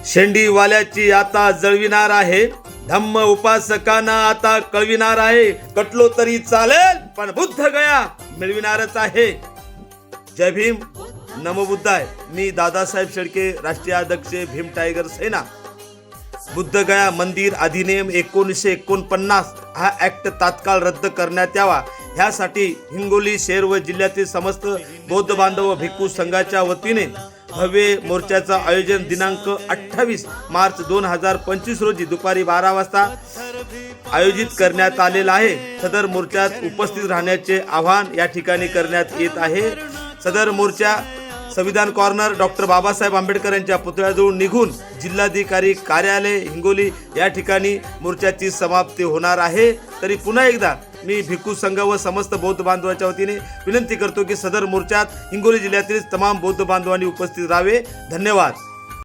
शेंडीवाल्याची आता जळविणार आहे, धम्म उपासकांना आता कळविणार आहे. कटलो तरी चालेल पण बुद्ध गया मिळविणारच आहे. जय भीम, नमो बुद्धाय. मी दादासाहेब शेळके, राष्ट्रीय अध्यक्ष भीम टायगर सेना. बुद्ध गया मंदिर अधिनियम 1949 हा ऍक्ट तात्काळ रद्द करण्यात यावा, ह्यासाठी हिंगोली शहर व जिल्ह्यातील समस्त बौद्ध बांधव भिक्खू संघाच्या वतीने भव्य मोर्चाचं आयोजन दिनांक 28 मार्च 2025 रोजी दुपारी 12 वाजता आयोजित करण्यात आलेला आहे. सदर मोर्चात उपस्थित राहण्याचे आवाहन या ठिकाणी करण्यात येत आहे. सदर मोर्चा संविधान कॉर्नर डॉक्टर बाबासाहेब आंबेडकर यांच्या पुतळ्याजवळ निघून जिल्हाधिकारी कार्यालय हिंगोली या ठिकाणी मोर्चाची समाप्ती होणार आहे. तरी पुन्हा एकदा मी भिक्खू संघ व समस्त बौद्ध बांधवांच्या वतीने विनंती करतो की सदर मोर्चात हिंगोली जिल्ह्यातील तमाम बौद्ध बांधवांनी उपस्थित राहावे. धन्यवाद.